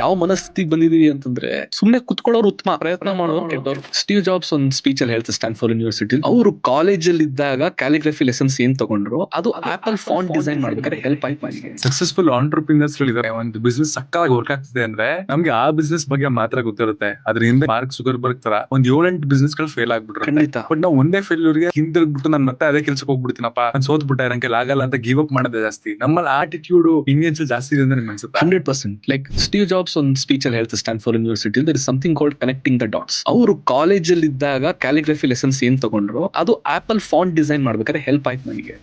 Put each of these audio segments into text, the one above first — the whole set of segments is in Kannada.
ಯಾವ ಮನಸ್ಥಿತಿಗೆ ಬಂದಿದೀವಿ ಅಂತಂದ್ರೆ ಸುಮ್ನೆ ಕುತ್ಕೊಳ್ಳೋರು ಉತ್ತಮ, ಪ್ರಯತ್ನ ಮಾಡೋರು ಕೆಟ್ಟವ್ರು. ಸ್ಟೀವ್ ಜಾಬ್ಸ್ ಒಂದು ಸ್ಪೀಚ್ ಅಲ್ಲಿ ಹೇಳ್ತಾರೆ ಸ್ಟ್ಯಾನ್ಫೋರ್ಡ್ ಯೂನಿವರ್ಸಿಟಿ, ಅವರು ಕಾಲೇಜ್ ಅಲ್ಲಿ ಇದ್ದಾಗ ಕ್ಯಾಲಿಗ್ರಫಿ ಲೆಸನ್ಸ್ ಏನ್ ತಗೊಂಡ್ರು ಅದು ಆಪಲ್ ಫಾಂಟ್ ಡಿಸೈನ್ ಮಾಡ್ಬೇಕಾದ್ರೆ ಹೆಲ್ಪ್ ಆಯ್ತು ನನಗೆ. ಸಕ್ಸಸ್ಫುಲ್ ಆಂಟರ್ಪ್ರಿನರ್ಸ್ ಗಳಿದ್ದಾರೆ. ಒಂದು ಬಿಸ್ನೆಸ್ ಸಕ್ಕಾಗಿ ವರ್ಕ್ ಆಗ್ತಿದೆ ಅಂದ್ರೆ ನಮ್ಗೆ ಆ ಬಿಸ್ನೆಸ್ ಬಗ್ಗೆ ಮಾತ್ರ ಗೊತ್ತಿರುತ್ತೆ. ಅದ್ರ ಹಿಂದೆ ಮಾರ್ಕ್ ಜುಕರ್ಬರ್ಗ್ ತರ ಒಂದ್ 7-8 ಬಿಸ್ನೆಸ್ ಗಳು ಫೇಲ್ ಆಗ್ಬಿಟ್ರು. ಖಂಡಿತ. ಬಟ್ ನಾವು ಒಂದೇ ಫೇಲ್ಯೂರ್ ಗೆ ಹಿಂದಿರುಗ್ಬಿಟ್ಟು ನಾನು ಮತ್ತೆ ಅದೇ ಕೆಲ್ಸಕ್ಕೆ ಹೋಗ್ಬಿಡ್ತೀನಪ್ಪ, ನಾನು ಸೋತ್ ಬಿಟ್ಟೆ, ನಂಗೆ ಆಗಲ್ಲ ಅಂತ ಗಿವ್ ಅಪ್ ಮಾಡೋದೇ ಜಾಸ್ತಿ. ನಮ್ಮಲ್ಲಿ ಆಟಿಟ್ಯೂಡ್ ಇಂಡಿಯನ್ಸ್ ಜಾಸ್ತಿ ಇದೆ ಅಂತ ಅನ್ಸುತ್ತೆ. 100%. ಲೈಕ್ ಸ್ಟೀವ್ ಜಾಬ್ಸ್ ಒಂದು ಸ್ಪೀಚ್ ಅಲ್ಲಿ ಹೇಳ್ತಾರೆ Stanford university, there is something called connecting the dots. ಅವರು ಕಾಲೇಜ್ ಅಲ್ಲಿ ಇದ್ದಾಗ ಕ್ಯಾಲಿಗ್ರಫಿ ಲೆಸನ್ಸ್ ಏನ್ ತಗೊಂಡ್ರು ಅದು ಆಪಲ್ ಫಾಂಟ್ ಡಿಸೈನ್ ಮಾಡ್ಬೇಕಾದ್ರೆ ಹೆಲ್ಪ್ ಆಯ್ತು ನನಗೆ.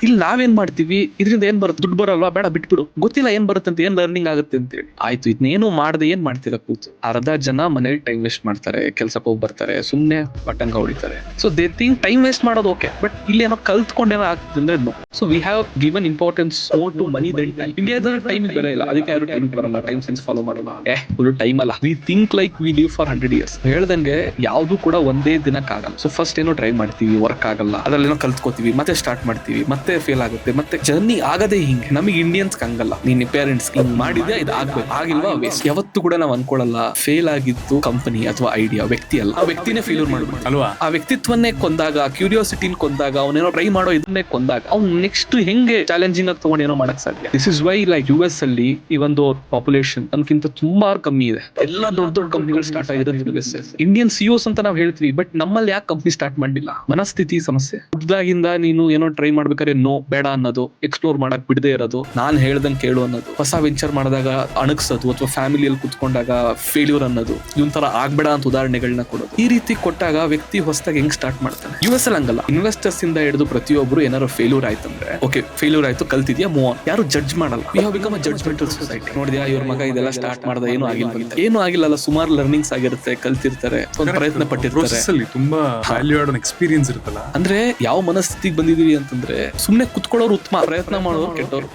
ಇಲ್ಲಿ ನಾವೇನ್ ಮಾಡ್ತೀವಿ, ಇದರಿಂದ ಏನ್ ಬರುತ್ತೆ, ದುಡ್ಡು ಬರಲ್ವಾ, ಬೇಡ ಬಿಟ್ಬಿಡು, ಗೊತ್ತಿಲ್ಲ ಏನ್ ಬರುತ್ತೆ ಅಂತ, ಏನ್ ಲರ್ನಿಂಗ್ ಆಗುತ್ತೆ ಅಂತ ಹೇಳಿ ಆಯ್ತು. ಇದನ್ನೇನು ಮಾಡದೆ ಏನ್ ಮಾಡ್ತೀರಾ ಕೂತು. ಅರ್ಧ ಜನ ಮನೇಲಿ ಟೈಮ್ ವೇಸ್ಟ್ ಮಾಡ್ತಾರೆ, ಕೆಲ್ಸಕ್ಕೆ ಹೋಗಿ ಬರ್ತಾರೆ, ಸುಮ್ನೆ ಪಟ್ಟಂಗ ಹೊಡಿತಾರೆ. So they think time waste ಮಾಡೋದು ಓಕೆ, ಬಟ್ ಇಲ್ಲಿ ಏನೋ ಕಲ್ತ್ಕೊಂಡೇನೋ ಆಗ್ತದೆ. So we have given importance more to money then time. ಇಂಡಿಯಾದ ಟೈಮ್ ಬೇರೆ ಇಲ್ಲ, ಅದಕ್ಕೆ ಯಾರು ಟೈಮ್ ಬರಲ್ಲ, ಟೈಮ್ ಸೆನ್ಸ್ ಫಾಲೋ ಮಾಡಲ್ಲ. ಫುಲ್ ಟೈಮ್ ಅಲ್ಲ, we think like we live for 100 years. ಹೇಳ್ದಂಗೆ ಯಾವ್ದು ಕೂಡ ಒಂದೇ ದಿನಕ್ಕಾಗಲ್ಲ. ಸೊ ಫಸ್ಟ್ ಏನೋ ಟ್ರೈ ಮಾಡ್ತೀವಿ, ವರ್ಕ್ ಆಗಲ್ಲ, ಅದ್ರಲ್ಲೇನೋ ಕಲ್ತ್ಕೋತೀವಿ, ಮತ್ತೆ ಸ್ಟಾರ್ಟ್ ಮಾಡ್ತೀವಿ, ಮತ್ತೆ ಫೇಲ್ ಆಗುತ್ತೆ, ಮತ್ತೆ ಜರ್ನಿ ಆಗದೆ. ಹಿಂಗೆ ನಮಗೆ ಇಂಡಿಯನ್ಸ್ ಹಂಗಲ್ಲ. ನೀನ್ ಪೇರೆಂಟ್ಸ್ ಹಿಂಗ್ ಮಾಡಿದ್ಯಾ, ಇದು ಆಗ್ಬೇಕು, ಆಗಿಲ್ವಾ ವೇಸ್ಟ್. ಯಾವತ್ತು ಕೂಡ ನಾವು ಅನ್ಕೊಳ್ಳಲ್ಲ ಫೇಲ್ ಆಗಿದ್ದು ಕಂಪನಿ ಅಥವಾ ಐಡಿಯಾ, ವ್ಯಕ್ತಿ ಅಲ್ಲ. ಆ ವ್ಯಕ್ತಿನೇ ಫೇಲ್ಯೂರ್ ಮಾಡ್ಬಿಟ್ಟು ಅಲ್ವಾ, ಆ ವ್ಯಕ್ತಿತ್ವನ್ನೇ ಕೊಂದಾಗ, ಕ್ಯೂರಿಯಾಸಿಟಿನ ಕೊಂದಾಗ, ಅವನೇನೋ ಟ್ರೈ ಮಾಡೋ ಇದನ್ನೇ ಕೊಂದಾಗ ಅವ್ನು ನೆಕ್ಸ್ಟ್ ಹೆಂಗೆ ಚಾಲೆಂಜಿಂಗ್ ಆಗಿ ತಗೊಂಡು ಏನೋ ಮಾಡಕ್ ಸಾಧ್ಯ. This is why like US ಅಲ್ಲಿ ಈ ಒಂದು ಪಾಪ್ಯುಲೇಷನ್ ನಮ್ಗಿಂತ ತುಂಬಾ ಕಮ್ಮಿ ಇದೆ. ಎಲ್ಲ ದೊಡ್ಡ ದೊಡ್ಡ ಕಂಪ್ನಿಗಳು ಸ್ಟಾರ್ಟ್ ಆಗಿರೋದು US. ಇಂಡಿಯನ್ CEOs ಅಂತ ನಾವು ಹೇಳ್ತೀವಿ, ಬಟ್ ನಮ್ಮಲ್ಲಿ ಯಾಕೆ ಕಂಪ್ನಿ ಸ್ಟಾರ್ಟ್ ಮಾಡಲಿಲ್ಲ? ಮನಸ್ಥಿತಿ ಸಮಸ್ಯೆ. ಹುಟ್ದಾಗಿಂದ ನೀನು ಏನೋ ಟ್ರೈ ಮಾಡ್ಬೇಕಾದ್ರೆ ನೋ, ಬೇಡ ಅನ್ನೋದು, ಎಕ್ಸ್ಪ್ಲೋರ್ ಮಾಡಕ್ ಬಿಡದೆ ಇರೋದು, ನಾನ್ ಹೇಳ್ದಂಗೆ ಕೇಳು ಅನ್ನೋದು, ಹೊಸ ವೆಂಚರ್ ಮಾಡಿದಾಗ ಅಣಗ್ಸೋದು, ಅಥವಾ ಫ್ಯಾಮಿಲಿಯಲ್ಲಿ ಕುತ್ಕೊಂಡಾಗ ಫೇಲ್ಯೂರ್ ಅನ್ನೋದು, ಇವೊಂಥರ ಆಗ್ಬೇಡ ಅಂತ ಉದಾಹರಣೆಗಳನ್ನ ಕೊಡೋದು. ಈ ರೀತಿ ಕೊಟ್ಟಾಗ ವ್ಯಕ್ತಿ ಹೊಸದಾಗಿ ಹೆಂಗ್ ಸ್ಟಾರ್ಟ್ ಮಾಡ್ತಾನೆ. US ಅಲ್ಲಿ ಹಂಗಲ್ಲ. ಇನ್ವೆಸ್ಟರ್ಸ್ ಇಂದ ಹಿಡಿದು ಪ್ರತಿಯೊಬ್ರು ಏನಾದ್ರು ಫೇಲ್ಯೂರ್ ಆಯ್ತಂದ್ರೆ ಓಕೆ, ಫೇಲ್ಯೂರ್ ಆಯ್ತು, ಕಲ್ತಿದ್ಯಾ, ಮೂವ್ ಆನ್. ಯಾರು ಜಡ್ಜ್ ಮಾಡಲ್ಲ. We have become a judgemental society. ನೋಡಿದ್ಯಾ ಇವ್ರ ಮಗ ಇದೆಲ್ಲ ಸ್ಟಾರ್ಟ್ ಮಾಡ್ದ, ಏನು ಆಗಿಲ್ಲ, ಸುಮಾರು ಲರ್ನಿಂಗ್ಸ್ ಆಗಿರುತ್ತೆ, ಕಲ್ತಿರ್ತಾರೆ, ಒಂದು ಪ್ರಯತ್ನ ಪಟ್ಟಿರ್ತಾರೆ, ತುಂಬಾ ವ್ಯಾಲ್ಯೂಡ್ ಎಕ್ಸ್ಪೀರಿಯನ್ಸ್ ಇರುತ್ತಲ್ಲ. ಅಂದ್ರೆ ಯಾವ ಮನಸ್ಥಿತಿಗೆ ಬಂದಿದೀವಿ ಅಂತಂದ್ರೆ ಸುಮ್ನೆ ಕುತ್ಕೊಳ್ಳೋರು ಉತ್ತಮ, ಪ್ರಯತ್ನ ಮಾಡೋರು ಕೆಟ್ಟವ್ರು.